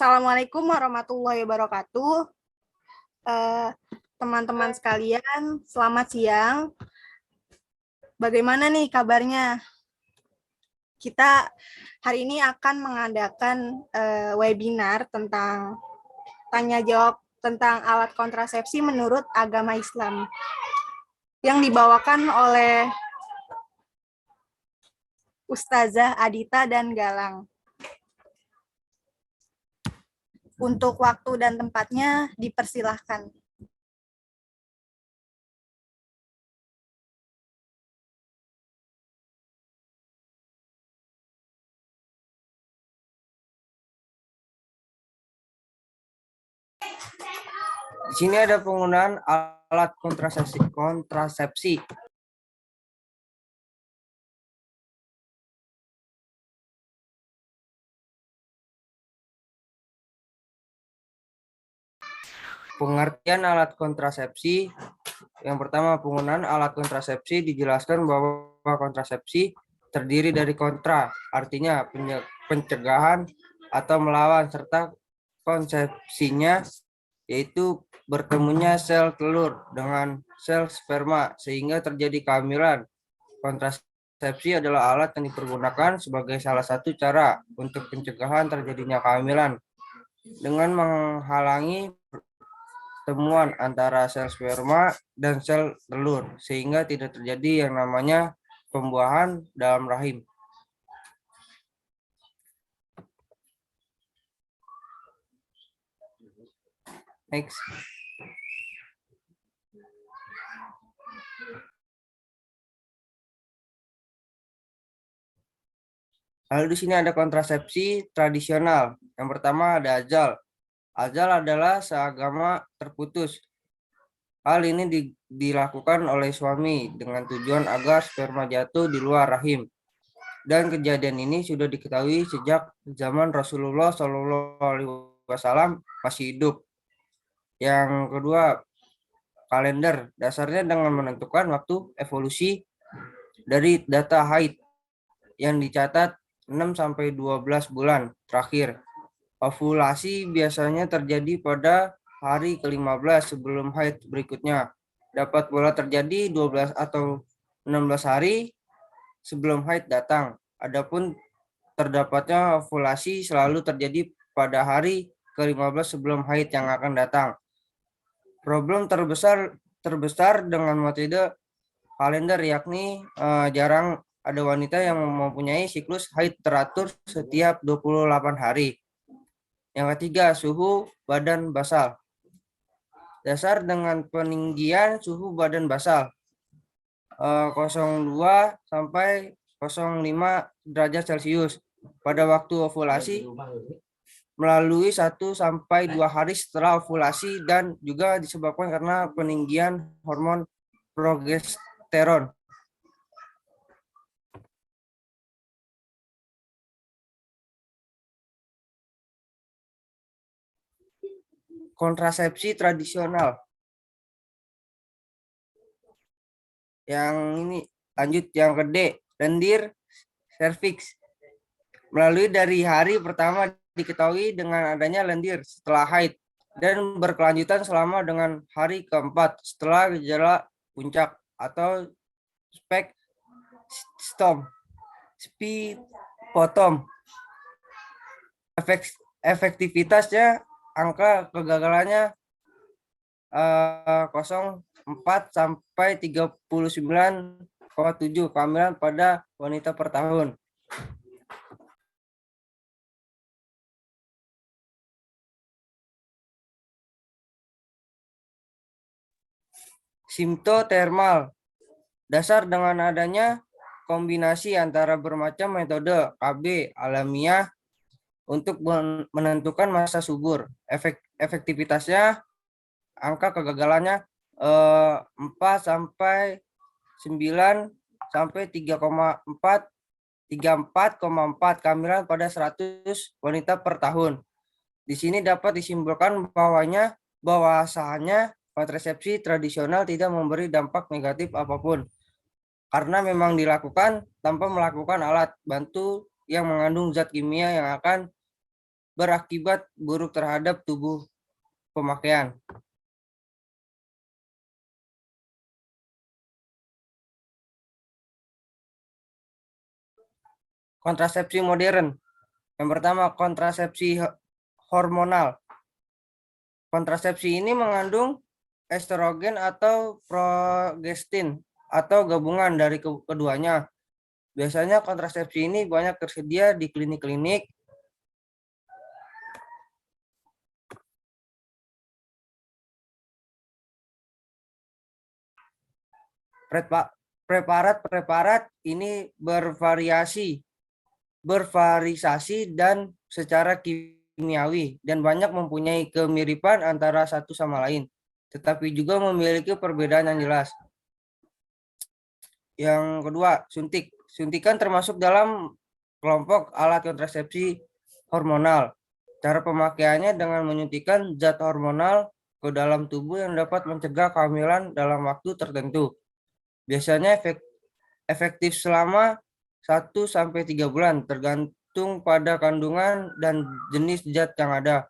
Assalamualaikum warahmatullahi wabarakatuh. Teman-teman sekalian, selamat siang. Bagaimana nih kabarnya? Kita hari ini akan mengadakan webinar tentang tanya jawab tentang alat kontrasepsi menurut agama Islam yang dibawakan oleh Ustazah Adita dan Galang. Untuk waktu dan tempatnya dipersilahkan. Di sini ada penggunaan alat kontrasepsi. Pengertian alat kontrasepsi. Yang pertama, penggunaan alat kontrasepsi dijelaskan bahwa kontrasepsi terdiri dari kontra, artinya pencegahan atau melawan, serta konsepsinya yaitu bertemunya sel telur dengan sel sperma sehingga terjadi kehamilan. Kontrasepsi adalah alat yang dipergunakan sebagai salah satu cara untuk pencegahan terjadinya kehamilan dengan menghalangi temuan antara sel sperma dan sel telur sehingga tidak terjadi yang namanya pembuahan dalam rahim. Next. Lalu di sini ada kontrasepsi tradisional. Yang pertama ada azal. Azal adalah seagama terputus. Hal ini dilakukan oleh suami dengan tujuan agar sperma jatuh di luar rahim. Dan kejadian ini sudah diketahui sejak zaman Rasulullah SAW masih hidup. Yang kedua, kalender. Dasarnya dengan menentukan waktu evolusi dari data haid yang dicatat 6-12 bulan terakhir. Ovulasi biasanya terjadi pada hari ke-15 sebelum haid berikutnya. Dapat pula terjadi 12 atau 16 hari sebelum haid datang. Adapun terdapatnya ovulasi selalu terjadi pada hari ke-15 sebelum haid yang akan datang. Problem terbesar dengan metode kalender yakni jarang ada wanita yang mempunyai siklus haid teratur setiap 28 hari. Yang ketiga, suhu badan basal. Dasar dengan peninggian suhu badan basal 02 sampai 05 derajat Celcius pada waktu ovulasi melalui 1 sampai 2 hari setelah ovulasi dan juga disebabkan karena peninggian hormon progesteron. Kontrasepsi tradisional. Yang ini lanjut yang gede, lendir serviks. Melalui dari hari pertama diketahui dengan adanya lendir setelah haid dan berkelanjutan selama dengan hari keempat setelah gejala puncak atau spipotom. Efektivitasnya angka kegagalannya 0,4 sampai 39,7 kehamilan pada wanita per tahun. Simptotermal. Dasar dengan adanya kombinasi antara bermacam metode KB alamiah untuk menentukan masa subur. Efektivitasnya angka kegagalannya 4 sampai 9 sampai 34,4 kehamilan pada 100 wanita per tahun. Di sini dapat disimpulkan bahwasanya kontrasepsi tradisional tidak memberi dampak negatif apapun karena memang dilakukan tanpa melakukan alat bantu yang mengandung zat kimia yang akan berakibat buruk terhadap tubuh pemakaian. Kontrasepsi modern. Yang pertama, kontrasepsi hormonal. Kontrasepsi ini mengandung estrogen atau progestin atau gabungan dari keduanya. Biasanya kontrasepsi ini banyak tersedia di klinik-klinik. Preparat-preparat ini bervariasi dan secara kimiawi dan banyak mempunyai kemiripan antara satu sama lain, tetapi juga memiliki perbedaan yang jelas. Yang kedua, suntik. Suntikan termasuk dalam kelompok alat kontrasepsi hormonal. Cara pemakaiannya dengan menyuntikkan zat hormonal ke dalam tubuh yang dapat mencegah kehamilan dalam waktu tertentu. Biasanya efektif selama 1-3 bulan, tergantung pada kandungan dan jenis zat yang ada.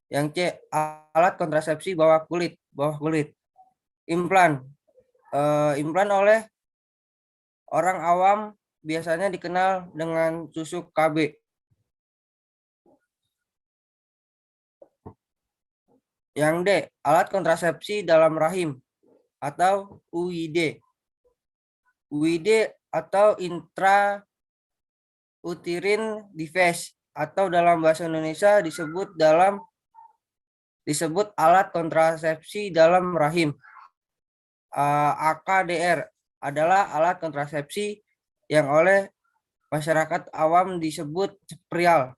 Yang C, alat kontrasepsi bawah kulit. Implan. Implan oleh orang awam biasanya dikenal dengan susuk KB. Yang D, alat kontrasepsi dalam rahim atau UID. UID atau intrauterine device atau dalam bahasa Indonesia disebut alat kontrasepsi dalam rahim. AKDR adalah alat kontrasepsi yang oleh masyarakat awam disebut spiral.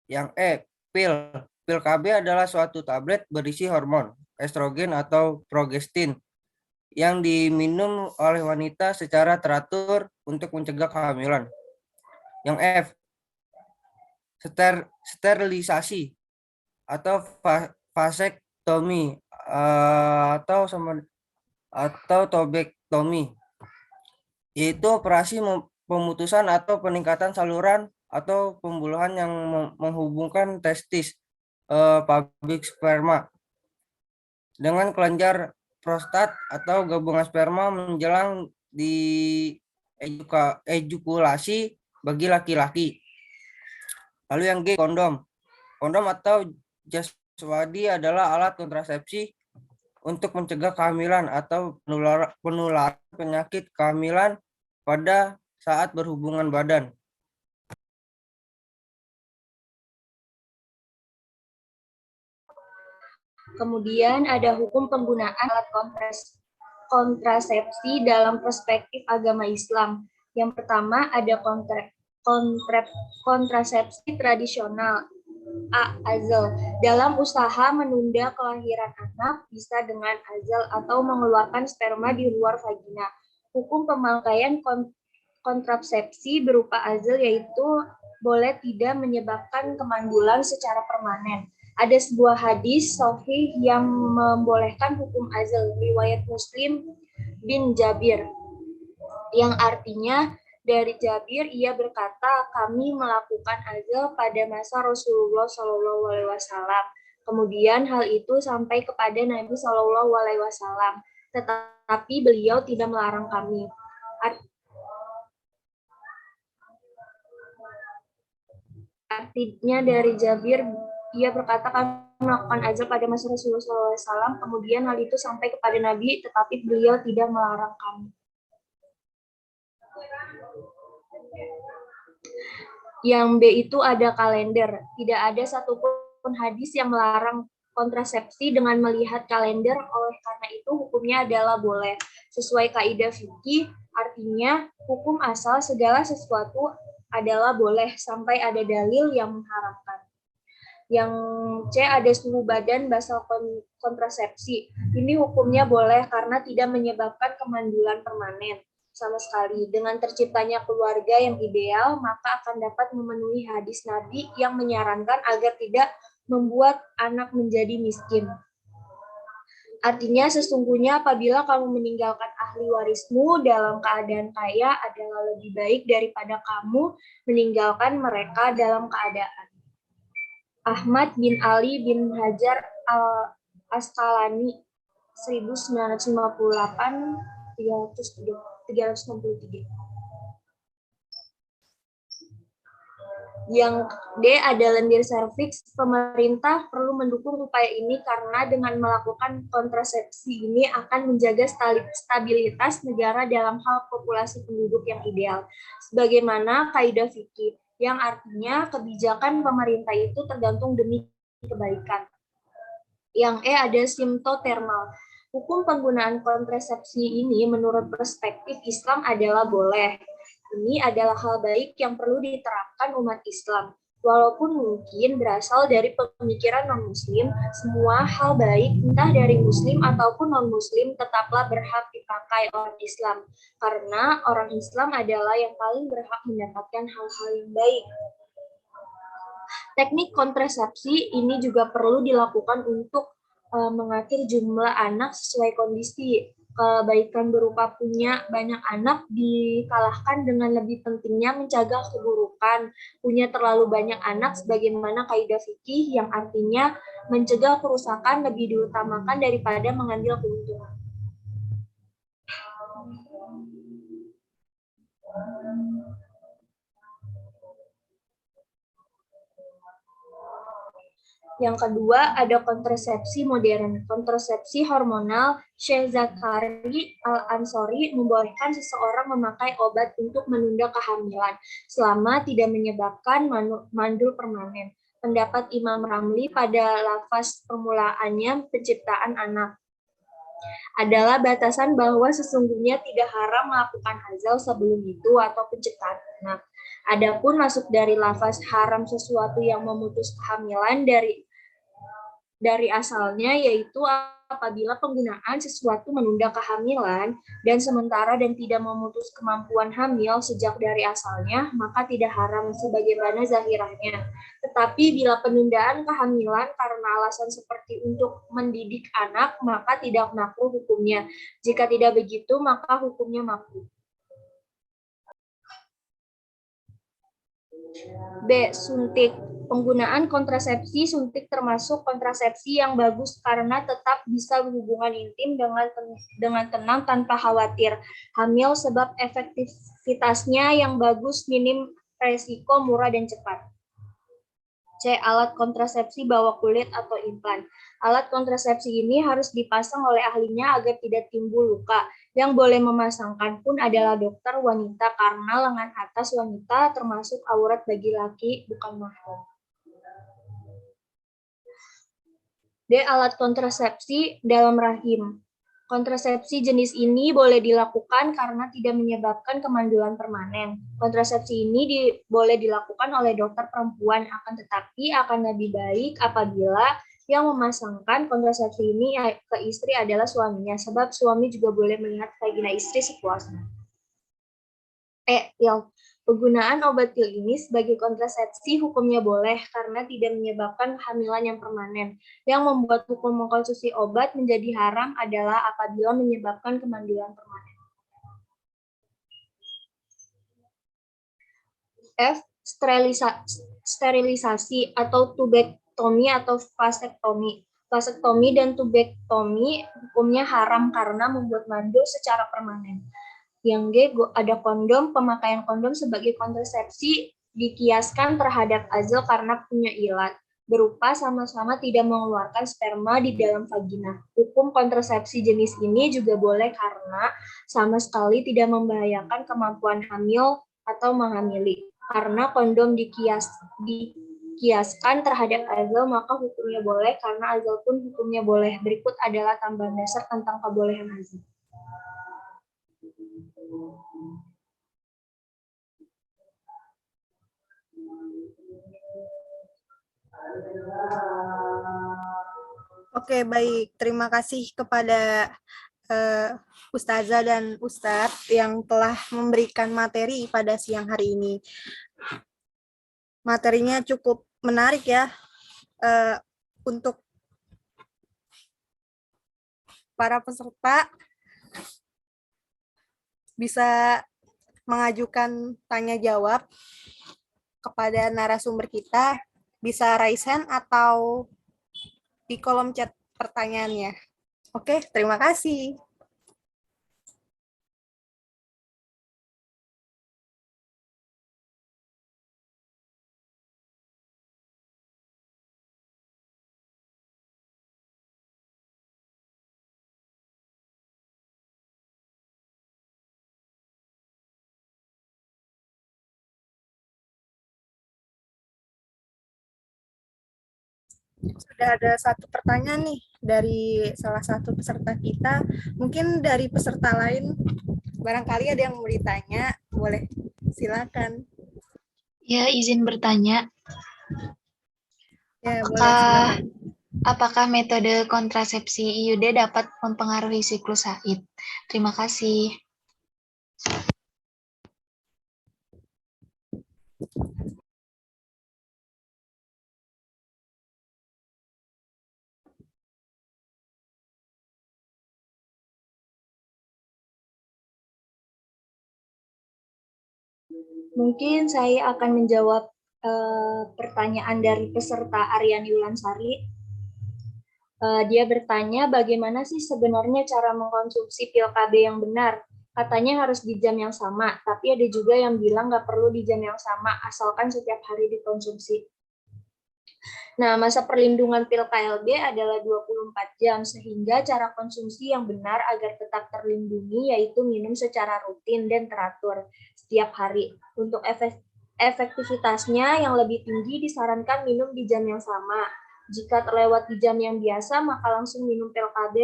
Yang E, pil. Pil KB adalah suatu tablet berisi hormon estrogen atau progestin yang diminum oleh wanita secara teratur untuk mencegah kehamilan. Yang F, sterilisasi atau vasektomi atau tobektomi, yaitu operasi pemutusan atau peningkatan saluran atau pembuluhan yang menghubungkan testis pabrik sperma dengan kelenjar prostat atau gabungan sperma menjelang di ejakulasi bagi laki-laki. Lalu yang G, kondom. Kondom atau jaswadi adalah alat kontrasepsi untuk mencegah kehamilan atau penularan penyakit kehamilan pada saat berhubungan badan. Kemudian ada hukum penggunaan alat kontrasepsi dalam perspektif agama Islam. Yang pertama ada kontrasepsi tradisional. A. Azal. Dalam usaha menunda kelahiran anak bisa dengan azal atau mengeluarkan sperma di luar vagina. Hukum pemakaian kontrasepsi berupa azal yaitu boleh tidak menyebabkan kemandulan secara permanen. Ada sebuah hadis sahih yang membolehkan hukum azal, riwayat Muslim bin Jabir, yang artinya dari Jabir ia berkata, kami melakukan azal pada masa Rasulullah SAW. Kemudian hal itu sampai kepada Nabi SAW, tetapi beliau tidak melarang kami. Artinya dari Jabir ia berkata kami melakukan azal pada masa Rasulullah SAW, kemudian hal itu sampai kepada Nabi, tetapi beliau tidak melarang kami. Yang B itu ada kalender. Tidak ada satupun hadis yang melarang kontrasepsi dengan melihat kalender, oleh karena itu hukumnya adalah boleh. Sesuai kaidah fikih, artinya hukum asal segala sesuatu adalah boleh sampai ada dalil yang mengharamkan. Yang C ada suhu badan basal kontrasepsi. Ini hukumnya boleh karena tidak menyebabkan kemandulan permanen sama sekali. Dengan terciptanya keluarga yang ideal, maka akan dapat memenuhi hadis Nabi yang menyarankan agar tidak membuat anak menjadi miskin. Artinya sesungguhnya apabila kamu meninggalkan ahli warismu dalam keadaan kaya adalah lebih baik daripada kamu meninggalkan mereka dalam keadaan. Ahmad bin Ali bin Hajar al-Asqalani 1958-363. Yang D ada lendir serviks. Pemerintah perlu mendukung upaya ini karena dengan melakukan kontrasepsi ini akan menjaga stabilitas negara dalam hal populasi penduduk yang ideal. Sebagaimana kaidah fikih, yang artinya kebijakan pemerintah itu tergantung demi kebaikan. Yang E ada simptotermal. Hukum penggunaan kontrasepsi ini menurut perspektif Islam adalah boleh. Ini adalah hal baik yang perlu diterapkan umat Islam. Walaupun mungkin berasal dari pemikiran non-muslim, semua hal baik entah dari muslim ataupun non-muslim tetaplah berhak dipakai orang Islam. Karena orang Islam adalah yang paling berhak mendapatkan hal-hal yang baik. Teknik kontrasepsi ini juga perlu dilakukan untuk mengatur jumlah anak sesuai kondisi. Kebaikan berupa punya banyak anak dikalahkan dengan lebih pentingnya mencegah keburukan. Punya terlalu banyak anak sebagaimana kaidah fikih yang artinya mencegah kerusakan lebih diutamakan daripada mengambil keuntungan. Yang kedua, ada kontrasepsi modern. Kontrasepsi hormonal. Syekh Zakari Al-Ansori membolehkan seseorang memakai obat untuk menunda kehamilan selama tidak menyebabkan mandul permanen. Pendapat Imam Ramli pada lafaz permulaannya penciptaan anak adalah batasan bahwa sesungguhnya tidak haram melakukan hazal sebelum itu atau penciptaan anak. Adapun masuk dari lafaz haram sesuatu yang memutus kehamilan dari asalnya, yaitu apabila penggunaan sesuatu menunda kehamilan dan sementara dan tidak memutus kemampuan hamil sejak dari asalnya, maka tidak haram sebagaimana zahirahnya. Tetapi bila penundaan kehamilan karena alasan seperti untuk mendidik anak, maka tidak makruh hukumnya. Jika tidak begitu, maka hukumnya makruh. B. Suntik. Penggunaan kontrasepsi suntik termasuk kontrasepsi yang bagus karena tetap bisa berhubungan intim dengan tenang tanpa khawatir hamil sebab efektivitasnya yang bagus, minim resiko, murah dan cepat. C. Alat kontrasepsi bawah kulit atau implan. Alat kontrasepsi ini harus dipasang oleh ahlinya agar tidak timbul luka. Yang boleh memasangkan pun adalah dokter wanita karena lengan atas wanita termasuk aurat bagi laki, bukan mahram. D. Alat kontrasepsi dalam rahim. Kontrasepsi jenis ini boleh dilakukan karena tidak menyebabkan kemandulan permanen. Kontrasepsi ini boleh dilakukan oleh dokter perempuan, akan tetapi akan lebih baik apabila yang memasangkan kontrasepsi ini ke istri adalah suaminya, sebab suami juga boleh melihat vagina istri sepuasnya. Pil. Penggunaan obat pil ini sebagai kontrasepsi hukumnya boleh karena tidak menyebabkan kehamilan yang permanen. Yang membuat hukum mengkonsumsi obat menjadi haram adalah apabila menyebabkan kemandulan permanen. F. Sterilisasi atau tubektomi atau vasektomi. Vasektomi dan tubektomi hukumnya haram karena membuat mandul secara permanen. Yang G, ada kondom. Pemakaian kondom sebagai kontrasepsi dikiaskan terhadap azal karena punya ilat berupa sama-sama tidak mengeluarkan sperma di dalam vagina. Hukum kontrasepsi jenis ini juga boleh karena sama sekali tidak membahayakan kemampuan hamil atau menghamili. Karena kondom dikiaskan terhadap azal, maka hukumnya boleh karena azal pun hukumnya boleh. Berikut adalah tambahan dasar tentang kebolehan azal. Oke, baik. Terima kasih kepada Ustazah dan Ustadz yang telah memberikan materi pada siang hari ini. Materinya cukup menarik ya untuk para peserta. bisa mengajukan tanya jawab kepada narasumber kita, bisa raise hand atau di kolom chat pertanyaannya. Oke, terima kasih. Sudah ada satu pertanyaan nih dari salah satu peserta kita. Mungkin dari peserta lain, barangkali ada yang mau ditanya, boleh silakan. Ya, izin bertanya, Ya, boleh silakan. apakah metode kontrasepsi IUD dapat mempengaruhi siklus haid? Terima kasih. Mungkin saya akan menjawab pertanyaan dari peserta Aryani Wulansari. Dia bertanya bagaimana sih sebenarnya cara mengkonsumsi pil KB yang benar. Katanya harus di jam yang sama, tapi ada juga yang bilang nggak perlu di jam yang sama, asalkan setiap hari dikonsumsi. Nah, masa perlindungan pil KLB adalah 24 jam, sehingga cara konsumsi yang benar agar tetap terlindungi yaitu minum secara rutin dan teratur setiap hari. Untuk efektivitasnya yang lebih tinggi disarankan minum di jam yang sama. Jika terlewat di jam yang biasa, maka langsung minum pil KB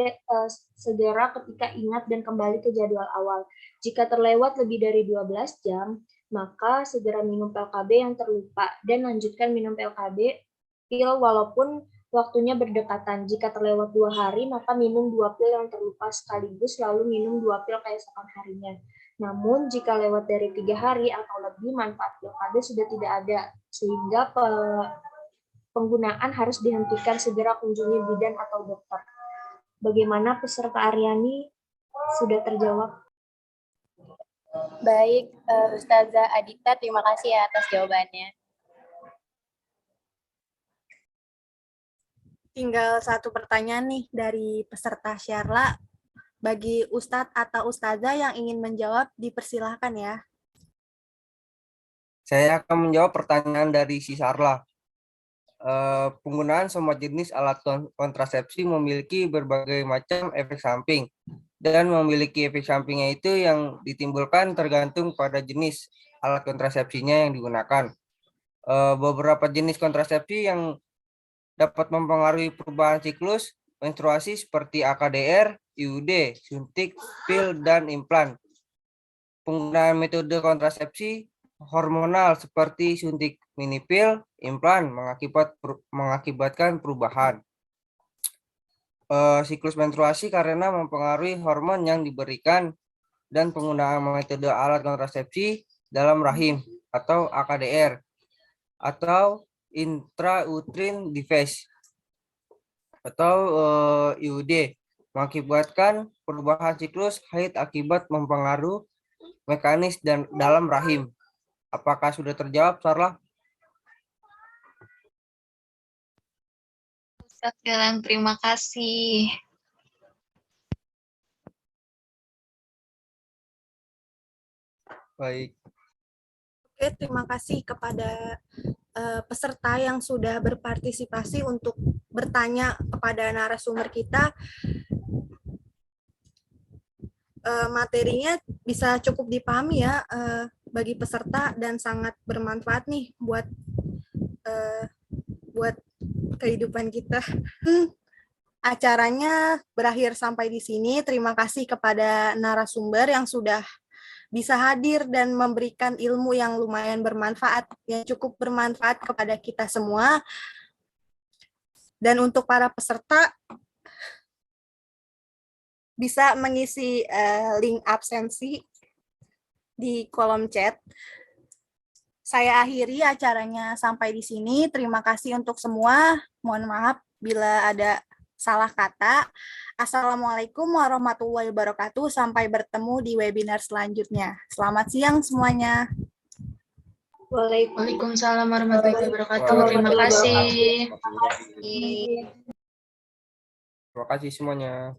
segera ketika ingat dan kembali ke jadwal awal. Jika terlewat lebih dari 12 jam, maka segera minum pil KB yang terlupa dan lanjutkan minum pil KB pil walaupun waktunya berdekatan. Jika terlewat 2 hari, maka minum 2 pil yang terlupa sekaligus, lalu minum 2 pil keesokan harinya. Namun, jika lewat dari 3 hari atau lebih, manfaat pil KB sudah tidak ada, sehingga penggunaan harus dihentikan, segera kunjungi bidan atau dokter. Bagaimana peserta Aryani? Sudah terjawab? Baik, Ustazah Adita, terima kasih ya atas jawabannya. Tinggal satu pertanyaan nih dari peserta Syarla. Bagi Ustadz atau Ustazah yang ingin menjawab, dipersilahkan ya. Saya akan menjawab pertanyaan dari si Sarla. Penggunaan semua jenis alat kontrasepsi memiliki berbagai macam efek samping dan memiliki efek sampingnya itu yang ditimbulkan tergantung pada jenis alat kontrasepsinya yang digunakan. Beberapa jenis kontrasepsi yang dapat mempengaruhi perubahan siklus menstruasi seperti AKDR, IUD, suntik, pil, dan implan. Penggunaan metode kontrasepsi hormonal seperti suntik minipil, implan mengakibatkan perubahan siklus menstruasi karena mempengaruhi hormon yang diberikan, dan penggunaan metode alat kontrasepsi dalam rahim atau AKDR atau intrauterine device atau IUD mengakibatkan perubahan siklus haid akibat mempengaruhi mekanis dan dalam rahim. Apakah sudah terjawab, Sarla? Ustaz Galang, terima kasih. Baik. Oke, terima kasih kepada peserta yang sudah berpartisipasi untuk bertanya kepada narasumber kita. Materinya bisa cukup dipahami ya bagi peserta dan sangat bermanfaat nih buat kehidupan kita. Acaranya berakhir sampai di sini. Terima kasih kepada narasumber yang sudah bisa hadir dan memberikan ilmu yang lumayan bermanfaat, yang cukup bermanfaat kepada kita semua. Dan untuk para peserta, bisa mengisi link absensi di kolom chat. Saya akhiri acaranya sampai di sini. Terima kasih untuk semua. Mohon maaf bila ada salah kata. Assalamualaikum warahmatullahi wabarakatuh. Sampai bertemu di webinar selanjutnya. Selamat siang semuanya. Waalaikumsalam warahmatullahi wabarakatuh. Terima Waalaikumsalam. kasih. Terima kasih semuanya.